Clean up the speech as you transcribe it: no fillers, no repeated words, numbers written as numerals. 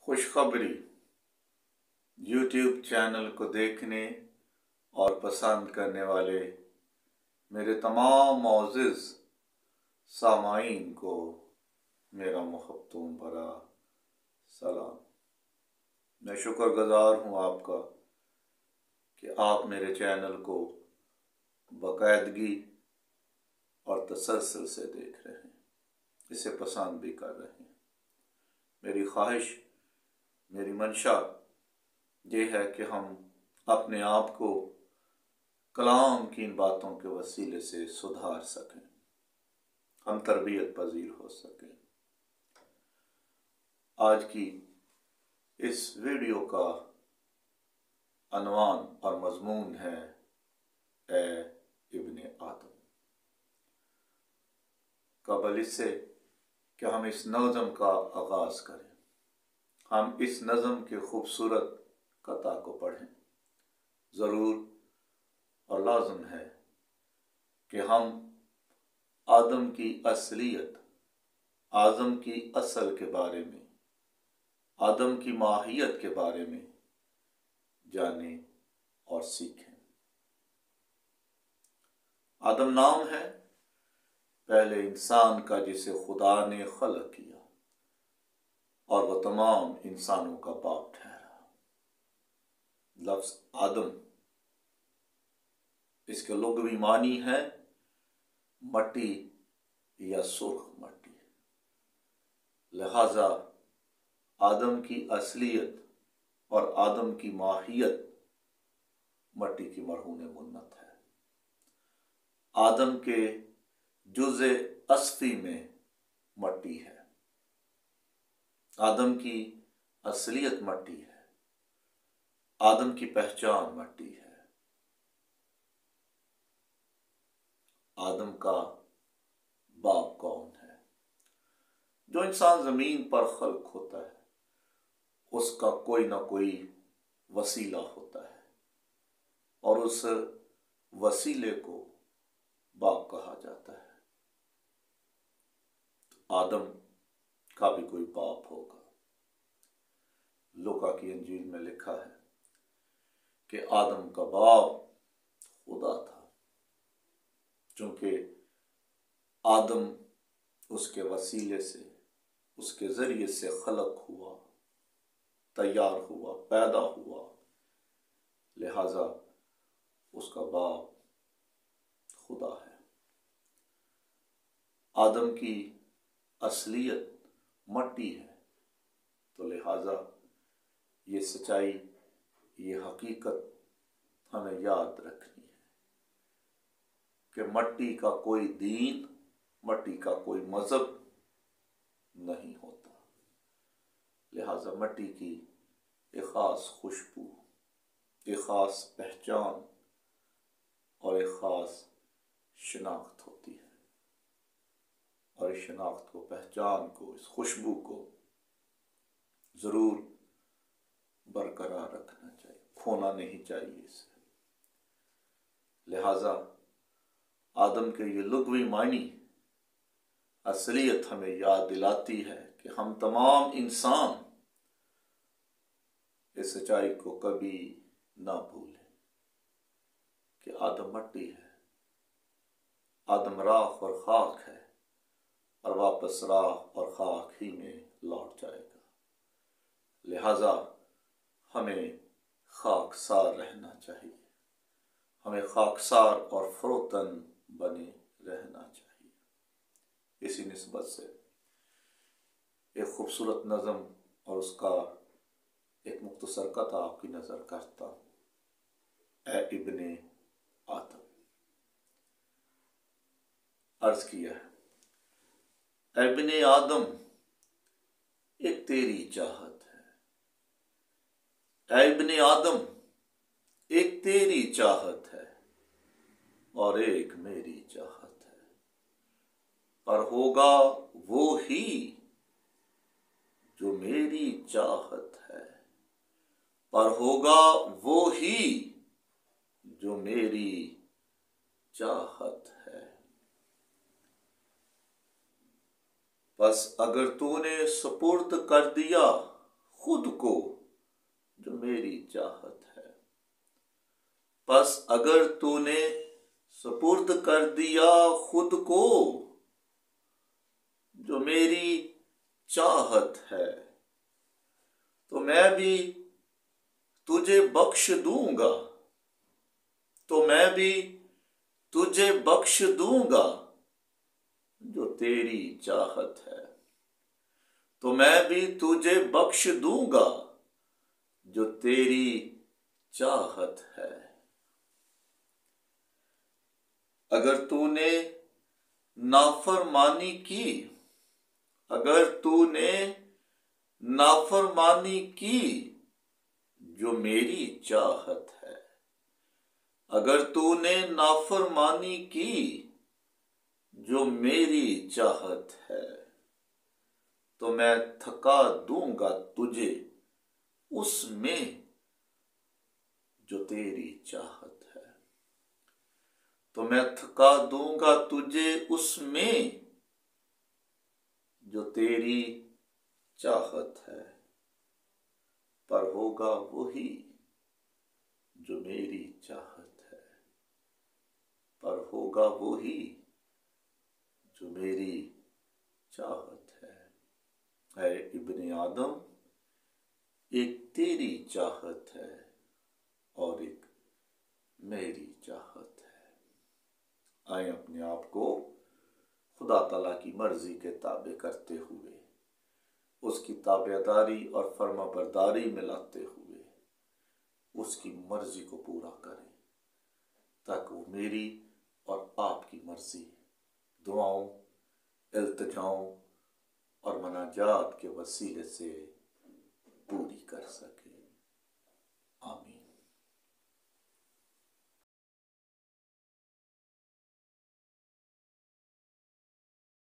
खुशखबरी YouTube channel को देखने और पसंद करने वाले मेरे तमाम मोअज़्ज़िज़ सामाईन को मेरा मुहब्बतों भरा सलाम। मैं शुक्रगुज़ार हूँ आपका कि आप मेरे चैनल को बाकायदगी और तसल्सल से देख रहे हैं, इसे पसंद भी कर रहे हैं। मेरी ख्वाहिश, मेरी मंशा ये है कि हम अपने आप को कलाम की इन बातों के वसीले से सुधार सकें, हम तरबियत पजीर हो सकें। आज की इस वीडियो का अनवान और मजमून है ए इब्ने आदम। कबल इससे कि हम इस नज़म का आगाज़ करें, हम इस नज़म के खूबसूरत कता को पढ़ें। ज़रूर और लाज़िम है कि हम आदम की असलियत, आदम की असल के बारे में, आदम की माहियत के बारे में जानें और सीखें। आदम नाम है पहले इंसान का जिसे खुदा ने खलक किया और वह तमाम इंसानों का बाप ठहरा। लफ्ज़ आदम, इसके लुग़वी मानी है मट्टी या सुर्ख मट्टी। लिहाजा आदम की असलियत और आदम की माहियत मट्टी की मरहून मुन्नत है। आदम के जुज़े अस्फ़ी में मट्टी है, आदम की असलियत मट्टी है, आदम की पहचान मट्टी है। आदम का बाप कौन है? जो इंसान ज़मीन पर खल्क होता है उसका कोई ना कोई वसीला होता है और उस वसीले को बाप कहा जाता है। आदम का भी कोई बाप होगा। लूका की इंजील में लिखा है कि आदम का बाप खुदा था, चूंकि आदम उसके वसीले से, उसके ज़रिए से खलक हुआ, तैयार हुआ, पैदा हुआ, लिहाजा उसका बाप खुदा है। आदम की असलियत मट्टी है, तो लिहाजा ये सच्चाई, ये हकीकत हमें याद रखनी है कि मट्टी का कोई दीन, मट्टी का कोई मज़हब नहीं होता। लिहाजा मट्टी की एक ख़ास खुशबू, एक ख़ास पहचान और एक ख़ास शनाख्त होती है, और इस शनाख्त को, पहचान को, इस खुशबू को ज़रूर बरकरार रखना चाहिए, खोना नहीं चाहिए इसे। लिहाजा आदम के ये लुग़वी मानी असलियत हमें याद दिलाती है कि हम तमाम इंसान इस सच्चाई को कभी ना भूलें कि आदम मट्टी है, आदम राख और खाक है और वापस राख और खाक ही में लौट जाएगा। लिहाजा हमें खाकसार रहना चाहिए, हमें खाकसार और फरोतन बने रहना चाहिए। इसी निस्बत से एक खूबसूरत नज़म और उसका एक मुख्तसर कथा आपकी नज़र करता हूँ। ए इब्ने आदम। अर्ज़ किया है, ए इब्ने आदम, एक तेरी चाहत है। ए इब्ने आदम, एक तेरी चाहत है और एक मेरी चाहत है, पर होगा वो ही जो मेरी चाहत है, पर होगा वो ही जो मेरी चाहत है। बस अगर तूने सुपुर्द कर दिया خود کو جو میری چاہت ہے۔ پس اگر تو نے سپرد کر دیا خود کو جو میری چاہت ہے، تو میں بھی تجھے بخش دوں گا، تو میں بھی تجھے بخش دوں گا جو تیری چاہت ہے، تو میں بھی تجھے بخش دوں گا جو تیری چاہت ہے۔ اگر تو نے نافرمانی کی، اگر تو نے نافرمانی کی جو میری چاہت ہے، اگر تو نے نافرمانی کی جو میری چاہت ہے، تو میں تھکا دوں گا تجھے اس میں جو تیری چاہت ہے، تو میں تھکا دوں گا تجھے اس میں جو تیری چاہت ہے، پر ہوگا وہی جو میری چاہت ہے، پر ہوگا وہی جو میری چاہت ہے۔ اے ابن آدم، ایک تیری چاہت ہے اور ایک میری چاہت ہے۔ آئیں اپنے آپ کو خدا تعالیٰ کی مرضی کے تابع کرتے ہوئے، اس کی تابعداری اور فرما برداری میں لاتے ہوئے اس کی مرضی کو پورا کریں، تاکہ وہ میری اور آپ کی مرضی دعاؤں، التجاؤں اور مناجات کے وسیلے سے پوری کر سکے۔